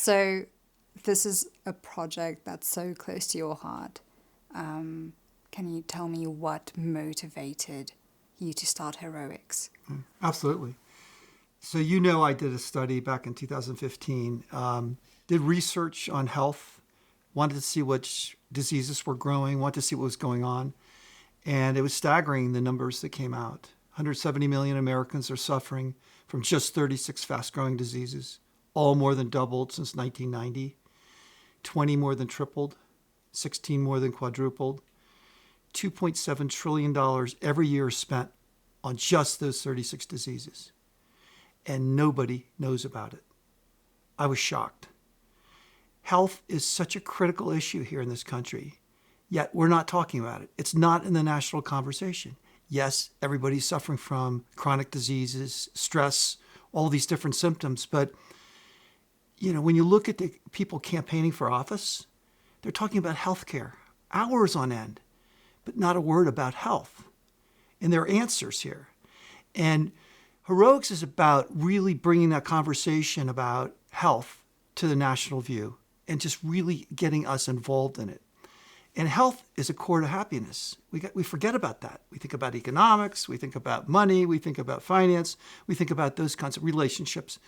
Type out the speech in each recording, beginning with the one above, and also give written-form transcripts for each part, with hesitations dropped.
So this is a project that's so close to your heart. Can you tell me what motivated you to start Heroics? Absolutely. So I did a study back in 2015, did research on health, wanted to see which diseases were growing, wanted to see what was going on. And it was staggering, the numbers that came out. 170 million Americans are suffering from just 36 fast-growing diseases, all more than doubled since 1990, 20 more than tripled, 16 more than quadrupled. $2.7 trillion every year is spent on just those 36 diseases. And nobody knows about it. I was shocked. Health is such a critical issue here in this country, yet we're not talking about it. It's not in the national conversation. Yes, everybody's suffering from chronic diseases, stress, all these different symptoms. But, when you look at the people campaigning for office, they're talking about health care, hours on end, but not a word about health. And there are answers here. And Heroics is about really bringing that conversation about health to the national view and just really getting us involved in it. And health is a core to happiness. We forget about that. We think about economics, we think about money, we think about finance, we think about those kinds of relationships,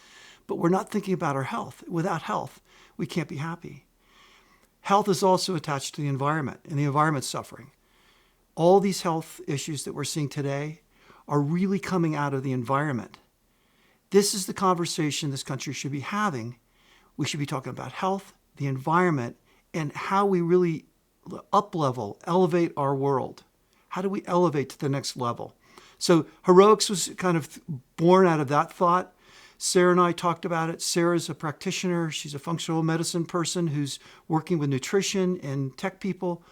but we're not thinking about our health. Without health, we can't be happy. Health is also attached to the environment, and the environment's suffering. All these health issues that we're seeing today are really coming out of the environment. This is the conversation this country should be having. We should be talking about health, the environment, and how we really up-level, elevate our world. How do we elevate to the next level? So Heroics was kind of born out of that thought. Sarah and I talked about it. Sarah's a practitioner. She's a functional medicine person who's working with nutrition and tech people.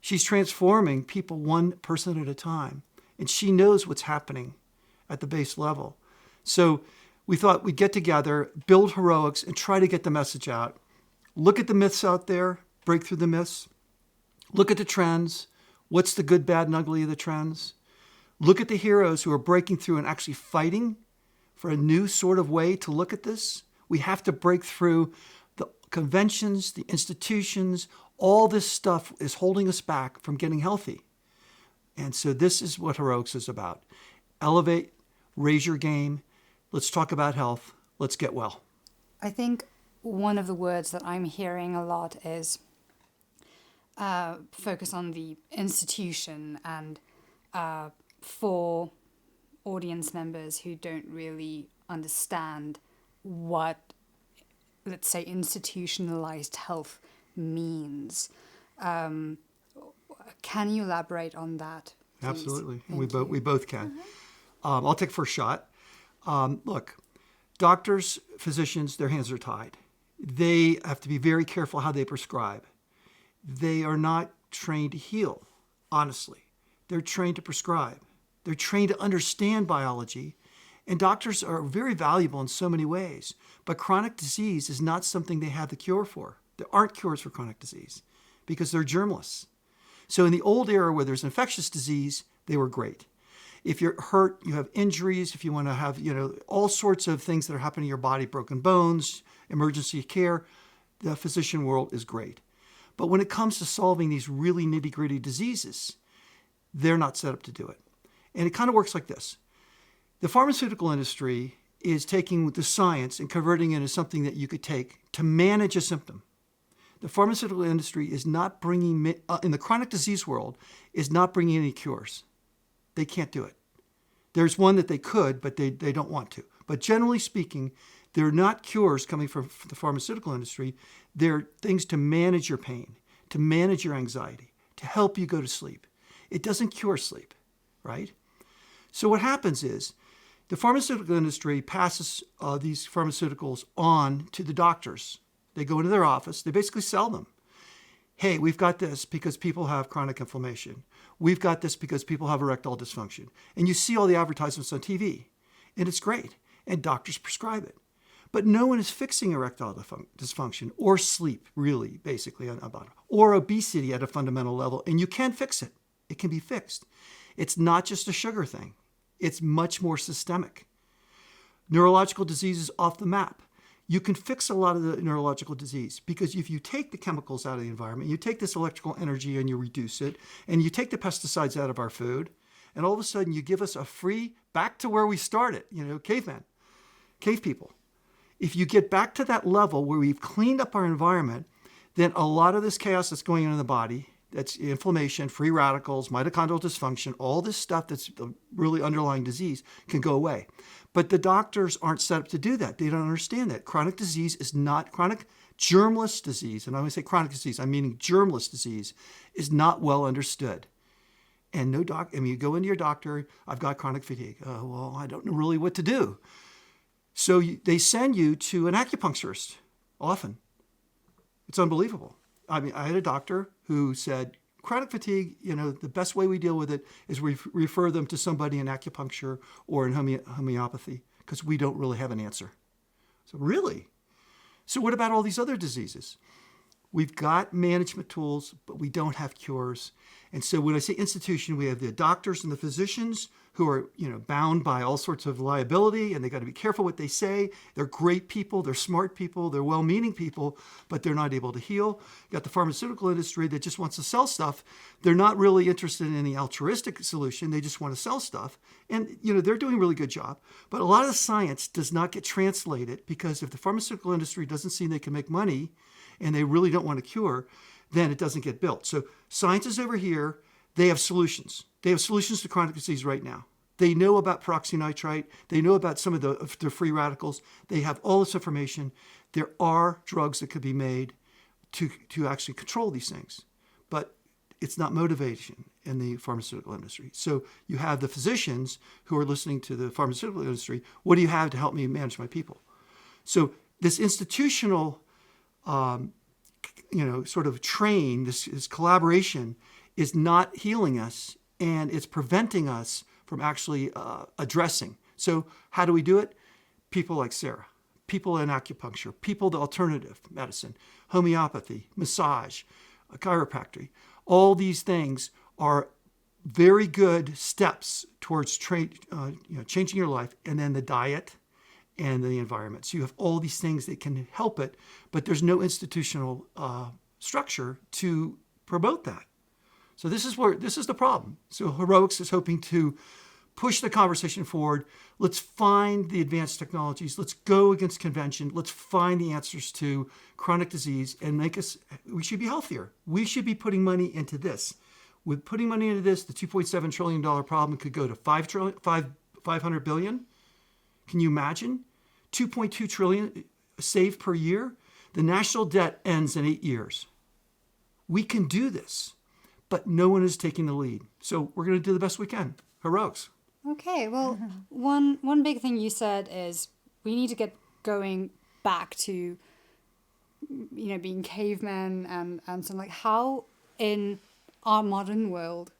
She's transforming people one person at a time. And she knows what's happening at the base level. So we thought we'd get together, build Heroics, and try to get the message out. Look at the myths out there, break through the myths. Look at the trends. What's the good, bad, and ugly of the trends? Look at the heroes who are breaking through and actually fighting for a new sort of way to look at this. We have to break through the conventions, the institutions. All this stuff is holding us back from getting healthy. And so this is what Heroics is about. Elevate, raise your game. Let's talk about health. Let's get well. I think one of the words that I'm hearing a lot is focus on the institution, and for audience members who don't really understand what, let's say, institutionalized health means. Can you elaborate on that, please? Absolutely. And we both can. I'll take first shot. Look, doctors, physicians, their hands are tied. They have to be very careful how they prescribe. They are not trained to heal, honestly. They're trained to prescribe. They're trained to understand biology. And doctors are very valuable in so many ways. But chronic disease is not something they have the cure for. There aren't cures for chronic disease because they're germless. So in the old era where there's infectious disease, they were great. If you're hurt, you have injuries, if you want to have, all sorts of things that are happening in your body, broken bones, emergency care, the physician world is great. But when it comes to solving these really nitty-gritty diseases, they're not set up to do it. And it kind of works like this. The pharmaceutical industry is taking the science and converting it into something that you could take to manage a symptom. The pharmaceutical industry is not bringing, in the chronic disease world, is not bringing any cures. They can't do it. There's one that they could, but they don't want to. But generally speaking, they're not cures coming from the pharmaceutical industry. They're things to manage your pain, to manage your anxiety, to help you go to sleep. It doesn't cure sleep, right? So what happens is the pharmaceutical industry passes these pharmaceuticals on to the doctors. They go into their office. They basically sell them. Hey, we've got this because people have chronic inflammation. We've got this because people have erectile dysfunction. And you see all the advertisements on TV, and it's great. And doctors prescribe it. But no one is fixing erectile dysfunction or sleep, really, basically, or obesity at a fundamental level. And you can fix it. It can be fixed. It's not just a sugar thing. It's much more systemic. Neurological diseases off the map. you can fix a lot of the neurological disease, because if you take the chemicals out of the environment, you take this electrical energy and you reduce it, and you take the pesticides out of our food, and all of a sudden you give us a free, back to where we started, cavemen, cave people. If you get back to that level where we've cleaned up our environment, then a lot of this chaos that's going on in the body, that's inflammation, free radicals, mitochondrial dysfunction, all this stuff that's the really underlying disease can go away. But the doctors aren't set up to do that. They don't understand that. Chronic disease is not, chronic germless disease, and when I say chronic disease, I'm meaning germless disease, is not well understood. And you go into your doctor, I've got chronic fatigue. Oh, well, I don't know really what to do. So they send you to an acupuncturist often. It's unbelievable. I had a doctor who said, chronic fatigue, the best way we deal with it is we refer them to somebody in acupuncture or in homeopathy, because we don't really have an answer. So really? So what about all these other diseases? We've got management tools, but we don't have cures. And so when I say institution, we have the doctors and the physicians who are, bound by all sorts of liability, and they got to be careful what they say. They're great people, they're smart people, they're well-meaning people, but they're not able to heal. You got the pharmaceutical industry that just wants to sell stuff. They're not really interested in any altruistic solution. They just want to sell stuff. And, they're doing a really good job. But a lot of the science does not get translated, because if the pharmaceutical industry doesn't see they can make money and they really don't want to cure, then it doesn't get built. So science is over here. They have solutions. They have solutions to chronic disease right now. They know about peroxynitrite. They know about some of the free radicals. They have all this information. There are drugs that could be made to actually control these things. But it's not motivation in the pharmaceutical industry. So you have the physicians who are listening to the pharmaceutical industry. What do you have to help me manage my people? So this institutional sort of train, this collaboration is not healing us, and it's preventing us from actually addressing. So how do we do it? People like Sarah, people in acupuncture, people the alternative medicine, homeopathy, massage, chiropractic. All these things are very good steps towards changing your life, and then the diet and the environment. So you have all these things that can help it, but there's no institutional structure to promote that. So this is the problem. So Heroics is hoping to push the conversation forward. Let's find the advanced technologies. Let's go against convention. Let's find the answers to chronic disease and we should be healthier. We should be putting money into this. With putting money into this, the $2.7 trillion problem could go to $500 billion. Can you imagine? 2.2 trillion saved per year. The national debt ends in 8 years. We can do this, but no one is taking the lead. So we're going to do the best we can. Heroics. Okay, well, one big thing you said is we need to get going back to, being cavemen and something like, how in our modern world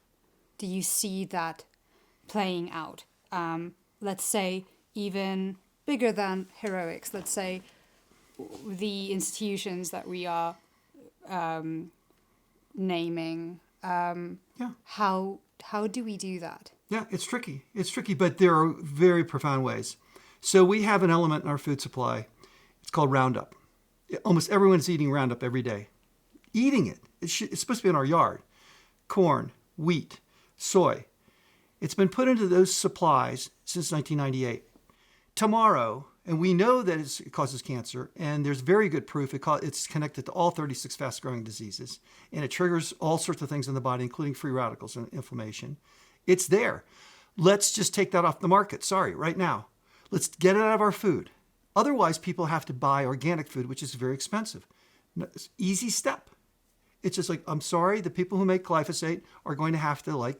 do you see that playing out? Let's say even bigger than Heroics. Let's say the institutions that we are naming. How do we do that? Yeah, it's tricky. It's tricky, but there are very profound ways. So we have an element in our food supply. It's called Roundup. Almost everyone's eating Roundup every day. Eating it. It's supposed to be in our yard. Corn, wheat, soy. It's been put into those supplies since 1998. Tomorrow, and we know that it causes cancer, and there's very good proof it's connected to all 36 fast-growing diseases, and it triggers all sorts of things in the body, including free radicals and inflammation. It's there. Let's just take that off the market. Sorry, right now. Let's get it out of our food. Otherwise, people have to buy organic food, which is very expensive. It's an easy step. It's just like, I'm sorry, the people who make glyphosate are going to have to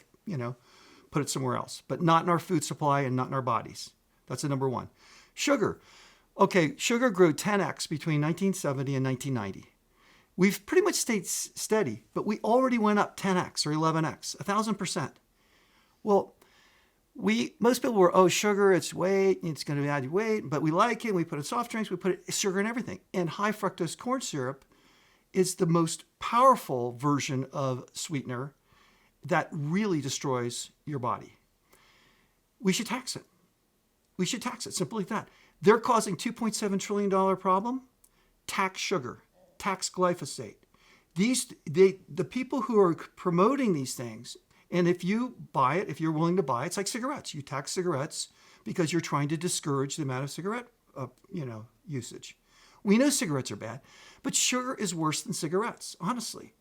put it somewhere else, but not in our food supply and not in our bodies. That's the number one. Sugar. Okay, sugar grew 10x between 1970 and 1990. We've pretty much stayed steady, but we already went up 10x or 11x, 1,000%. Well, most people were, sugar, it's weight, it's going to add weight, but we like it. We put in soft drinks, we put sugar in everything. And high fructose corn syrup is the most powerful version of sweetener that really destroys your body. We should tax it. We should tax it, simply like that. They're causing $2.7 trillion problem. Tax sugar, tax glyphosate. The people who are promoting these things, and if you buy it, if you're willing to buy it, it's like cigarettes. You tax cigarettes because you're trying to discourage the amount of cigarette usage. We know cigarettes are bad, but sugar is worse than cigarettes, honestly.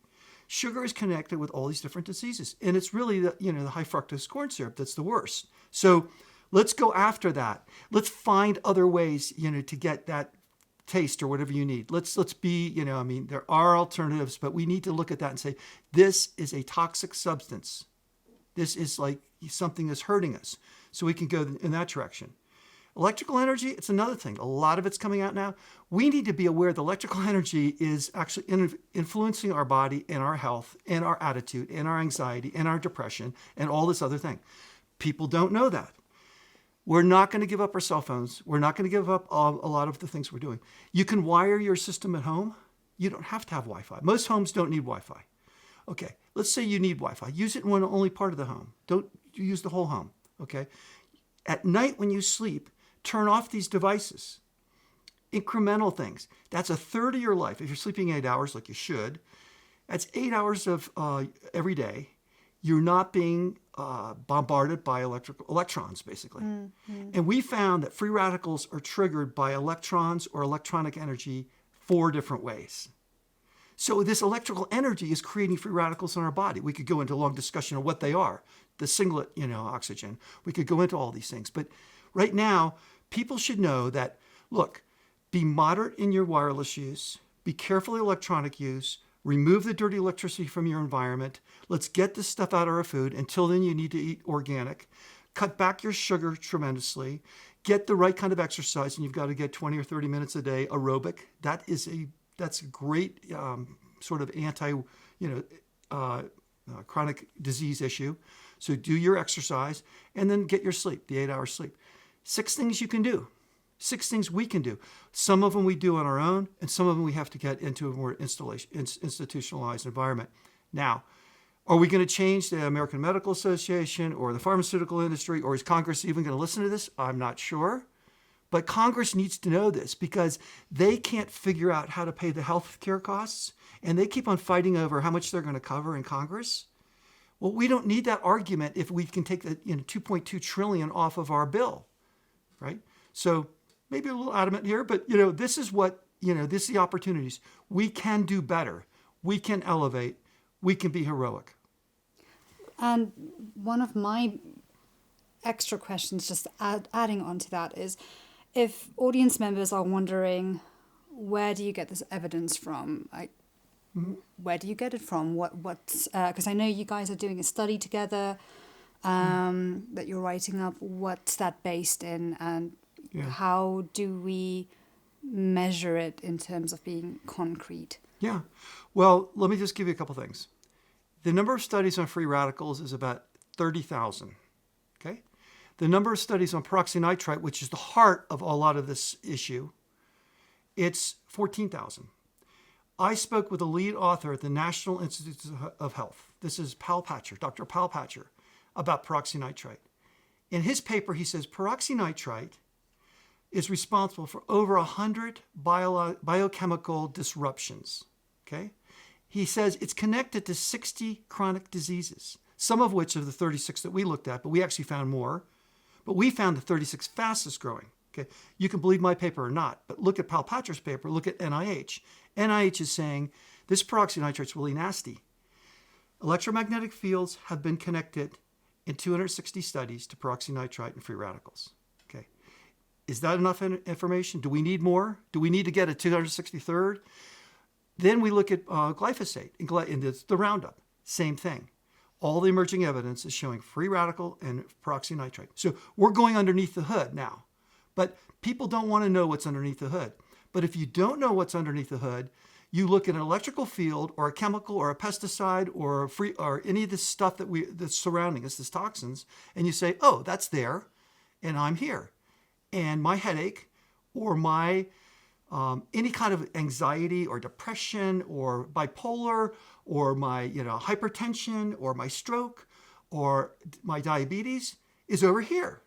Sugar is connected with all these different diseases, and it's really the high fructose corn syrup that's the worst. So let's go after that. Let's find other ways, to get that taste or whatever you need. Let's be, there are alternatives, but we need to look at that and say, this is a toxic substance. This is like something that's hurting us. So we can go in that direction. Electrical energy, it's another thing. A lot of it's coming out now. We need to be aware that electrical energy is actually influencing our body and our health and our attitude and our anxiety and our depression and all this other thing. People don't know that. We're not going to give up our cell phones. We're not going to give up a lot of the things we're doing. You can wire your system at home. You don't have to have Wi-Fi. Most homes don't need Wi-Fi. Okay, let's say you need Wi-Fi. Use it in one only part of the home. Don't use the whole home. Okay. At night when you sleep, turn off these devices. Incremental things. That's a third of your life. If you're sleeping 8 hours like you should, that's 8 hours of every day. You're not being bombarded by electrons, basically. Mm-hmm. And we found that free radicals are triggered by electrons or electronic energy 4 different ways. So this electrical energy is creating free radicals in our body. We could go into a long discussion of what they are. The singlet, oxygen. We could go into all these things. But right now, people should know that, look, be moderate in your wireless use. Be careful in electronic use. Remove the dirty electricity from your environment. Let's get this stuff out of our food. Until then, you need to eat organic. Cut back your sugar tremendously. Get the right kind of exercise, and you've got to get 20 or 30 minutes a day aerobic. That's a great sort of chronic disease issue. So do your exercise, and then get your sleep, the 8 hours sleep. 6 things you can do. 6 things we can do. Some of them we do on our own, and some of them we have to get into a more institutionalized environment. Now, are we going to change the American Medical Association or the pharmaceutical industry, or is Congress even going to listen to this? I'm not sure. But Congress needs to know this because they can't figure out how to pay the health care costs, and they keep on fighting over how much they're going to cover in Congress. Well, we don't need that argument if we can take the $2.2 trillion off of our bill, right? So maybe a little adamant here, but this is what this is the opportunities. We can do better. We can elevate. We can be heroic. And one of my extra questions, just adding on to that, is if audience members are wondering, where do you get this evidence from? Where do you get it from? What's because I know you guys are doing a study together that you're writing up. What's that based in, and how do we measure it in terms of being concrete? Yeah. Well, let me just give you a couple things. The number of studies on free radicals is about 30,000. Okay. The number of studies on peroxynitrite, which is the heart of a lot of this issue, it's 14,000. I spoke with the lead author at the National Institutes of Health. This is Dr. Pal Patcher, about peroxynitrite. In his paper, he says peroxynitrite is responsible for over 100 biochemical disruptions. Okay? He says it's connected to 60 chronic diseases, some of which are the 36 that we looked at, but we actually found more. But we found the 36 fastest growing. Okay, you can believe my paper or not, but look at Pal Patcher's paper, look at NIH. NIH is saying this peroxynitrite is really nasty. Electromagnetic fields have been connected in 260 studies to peroxynitrite and free radicals. Okay, is that enough information? Do we need more? Do we need to get a 263rd? Then we look at glyphosate and the Roundup. Same thing. All the emerging evidence is showing free radical and peroxynitrite. So we're going underneath the hood now. But people don't want to know what's underneath the hood. But if you don't know what's underneath the hood, you look at an electrical field or a chemical or a pesticide or any of this stuff that's surrounding us, these toxins, and you say, oh, that's there, and I'm here. And my headache or my any kind of anxiety or depression or bipolar or my hypertension or my stroke or my diabetes is over here.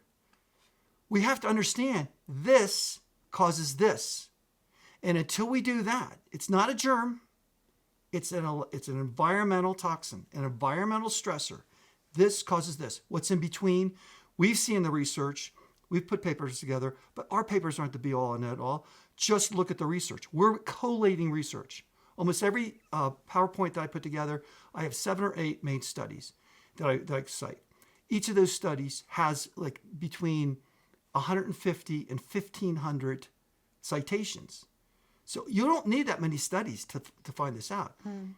We have to understand this causes this. And until we do that, it's not a germ. It's an environmental toxin, an environmental stressor. This causes this. What's in between? We've seen the research. We've put papers together, but our papers aren't the be-all and end-all. Just look at the research. We're collating research. Almost every PowerPoint that I put together, I have 7 or 8 main studies that I cite. Each of those studies has like between 150 and 1,500 citations. So you don't need that many studies to find this out. I'm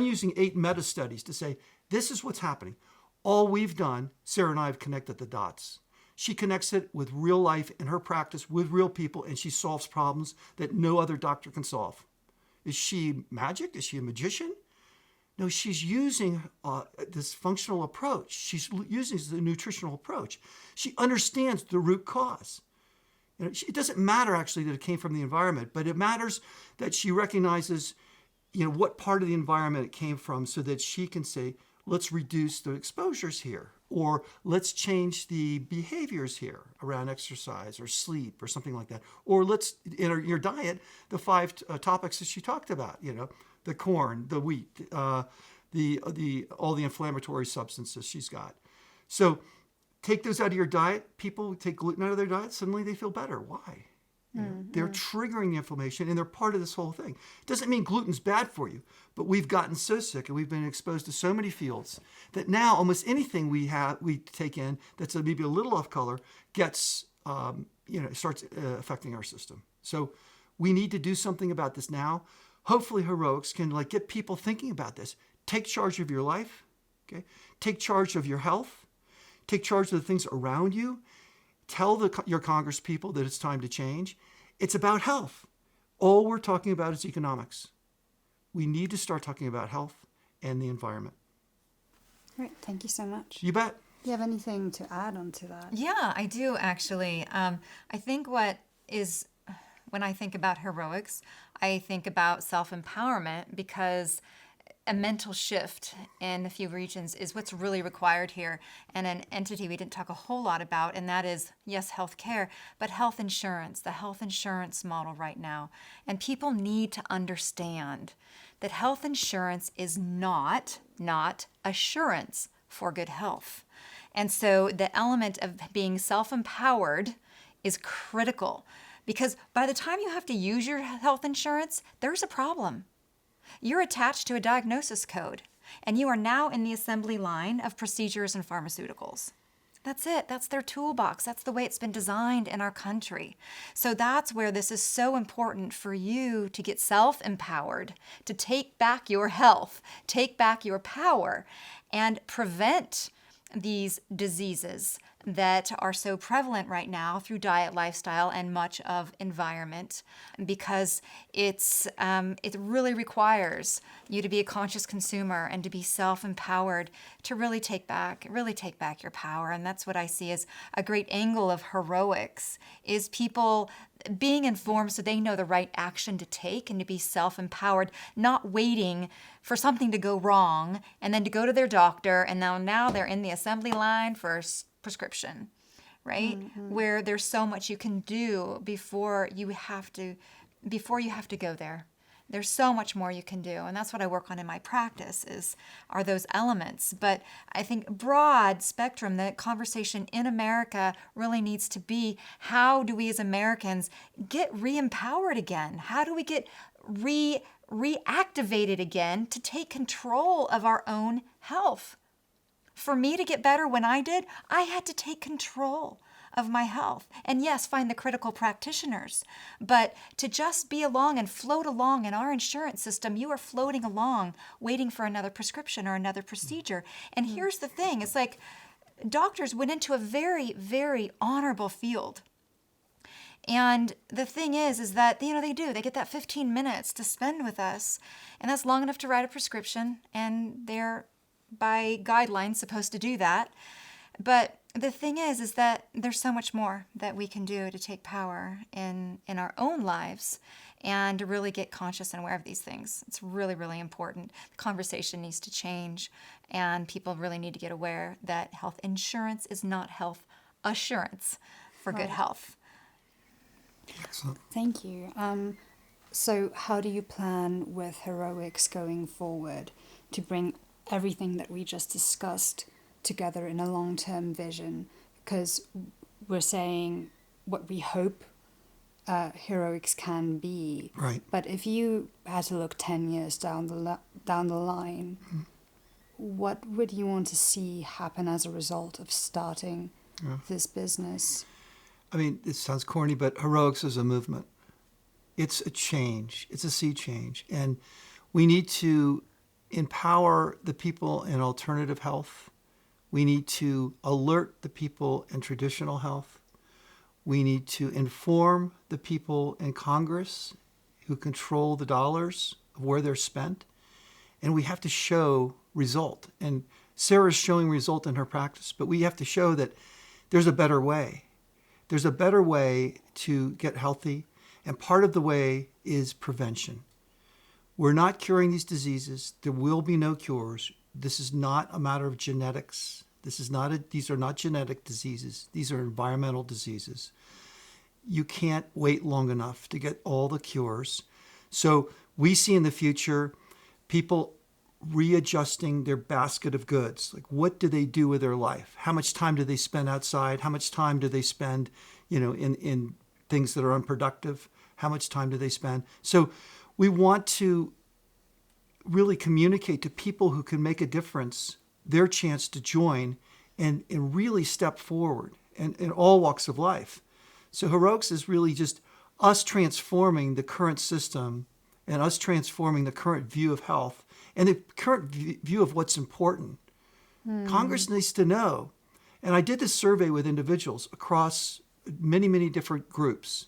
using 8 meta studies to say, this is what's happening. All we've done, Sarah and I have connected the dots. She connects it with real life in her practice with real people, and she solves problems that no other doctor can solve. Is she magic? Is she a magician? No, she's using this functional approach. She's using the nutritional approach. She understands the root cause. It doesn't matter actually that it came from the environment, but it matters that she recognizes, what part of the environment it came from, so that she can say, let's reduce the exposures here, or let's change the behaviors here around exercise or sleep or something like that. Or let's, in your diet, the 5 topics that she talked about, the corn, the wheat, all the inflammatory substances she's got. So take those out of your diet. People take gluten out of their diet, suddenly they feel better. Why? They're triggering the inflammation, and they're part of this whole thing. It doesn't mean gluten's bad for you, but we've gotten so sick and we've been exposed to so many fields that now almost anything we take in that's maybe a little off color gets, starts affecting our system. So we need to do something about this now. Hopefully Heroics can get people thinking about this. Take charge of your life, okay? Take charge of your health. Take charge of the things around you. Tell your Congress people that it's time to change. It's about health. All we're talking about is economics. We need to start talking about health and the environment. Great. Thank you so much. You bet. Do you have anything to add on to that? Yeah, I do actually. I think when I think about Heroics, I think about self-empowerment, because a mental shift in a few regions is what's really required here. And an entity we didn't talk a whole lot about, and that is, yes, healthcare, but health insurance, the health insurance model right now. And people need to understand that health insurance is not assurance for good health. And so the element of being self-empowered is critical, because by the time you have to use your health insurance, there's a problem. You're attached to a diagnosis code, and you are now in the assembly line of procedures and pharmaceuticals. That's it. That's their toolbox. That's the way it's been designed in our country. So that's where this is so important for you to get self-empowered, to take back your health, take back your power, and prevent these diseases that are so prevalent right now through diet, lifestyle, and much of environment, because it really requires you to be a conscious consumer and to be self-empowered to really take back your power. And that's what I see as a great angle of Heroics, is people being informed so they know the right action to take and to be self-empowered, not waiting for something to go wrong and then to go to their doctor, and now they're in the assembly line for a prescription, right? Where there's so much you can do before you have to go there. There's so much more you can do, and that's what I work on in my practice are those elements. But I think broad spectrum, the conversation in America really needs to be, how do we as Americans get re-empowered again? How do we get reactivated again to take control of our own health? For me to get better when I did, I had to take control of my health. And yes, find the critical practitioners. But to just be along and float along in our insurance system, you are floating along waiting for another prescription or another procedure. And here's the thing. It's like doctors went into a very, very honorable field. And the thing is that, they get that 15 minutes to spend with us. And that's long enough to write a prescription. And they're, by guidelines, supposed to do that. But the thing is that there's so much more that we can do to take power in our own lives and to really get conscious and aware of these things. It's really, really important. The conversation needs to change, and people really need to get aware that health insurance is not health assurance for good health. Excellent. Thank you. So how do you plan with Heroics going forward to bring everything that we just discussed together in a long-term vision? Because we're saying what we hope Heroics can be. Right. But if you had to look 10 years down the line, what would you want to see happen as a result of starting this business? I mean, it sounds corny, but Heroics is a movement. It's a change. It's a sea change. And we need to empower the people in alternative health. We need to alert the people in traditional health. We need to inform the people in Congress who control the dollars of where they're spent. And we have to show result. And Sarah's showing result in her practice, but we have to show that there's a better way. There's a better way to get healthy. And part of the way is prevention. We're not curing these diseases. There will be no cures. This is not a matter of genetics. These are not genetic diseases. These are environmental diseases. You can't wait long enough to get all the cures. So we see in the future people readjusting their basket of goods. Like, what do they do with their life? How much time do they spend outside? How much time do they spend, in things that are unproductive? How much time do they spend? So we want to really communicate to people who can make a difference their chance to join and really step forward and in all walks of life. So Heroics is really just us transforming the current system and us transforming the current view of health and the current view of what's important. Congress needs to know. And I did this survey with individuals across many, many different groups.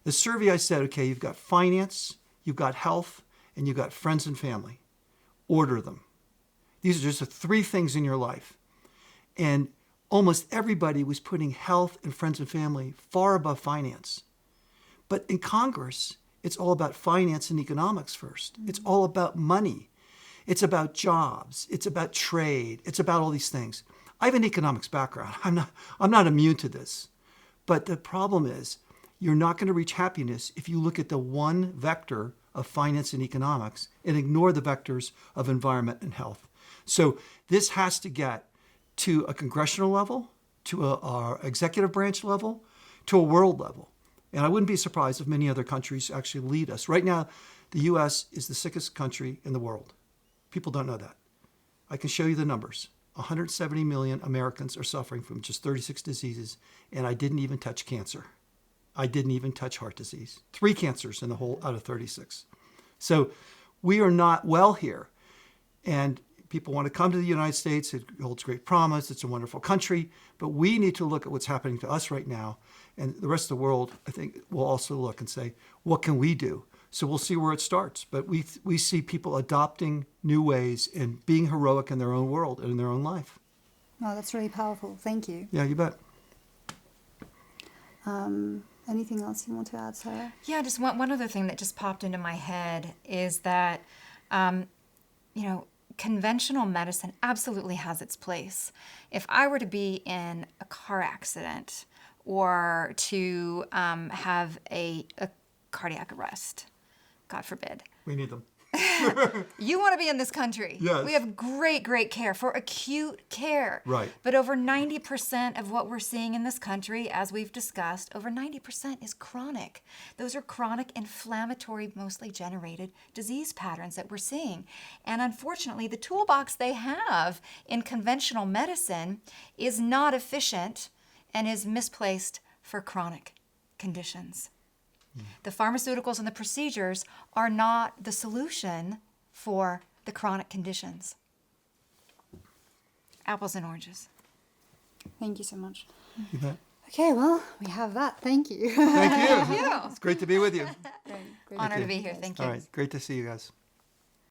The survey, I said, okay, you've got finance, you've got health, and you've got friends and family. Order them. These are just the three things in your life. And almost everybody was putting health and friends and family far above finance. But in Congress, it's all about finance and economics first. It's all about money. It's about jobs. It's about trade. It's about all these things. I have an economics background. I'm not immune to this. But the problem is, you're not going to reach happiness if you look at the one vector of finance and economics and ignore the vectors of environment and health. So this has to get to a congressional level, to our executive branch level, to a world level. And I wouldn't be surprised if many other countries actually lead us. Right now, the U.S. is the sickest country in the world. People don't know that. I can show you the numbers. 170 million Americans are suffering from just 36 diseases, and I didn't even touch cancer. I didn't even touch heart disease. 3 cancers in the whole out of 36. So we are not well here. And people want to come to the United States. It holds great promise. It's a wonderful country. But we need to look at what's happening to us right now. And the rest of the world, I think, will also look and say, what can we do? So we'll see where it starts. But we see people adopting new ways and being heroic in their own world and in their own life. Oh, that's really powerful. Thank you. Yeah, you bet. Anything else you want to add, Sarah? Yeah, just one other thing that just popped into my head is that, conventional medicine absolutely has its place. If I were to be in a car accident or to have a cardiac arrest, God forbid. We need them. You want to be in this country. Yes. We have great, great care for acute care. Right. But over 90% of what we're seeing in this country, as we've discussed, over 90% is chronic. Those are chronic inflammatory, mostly generated disease patterns that we're seeing. And unfortunately, the toolbox they have in conventional medicine is not efficient and is misplaced for chronic conditions. The pharmaceuticals and the procedures are not the solution for the chronic conditions. Apples and oranges. Thank you so much. You bet. Okay, well, we have that. Thank you. Thank you. Thank you. It's great to be with you. Great Honor you. to be here. Thank you. All right. Great to see you guys.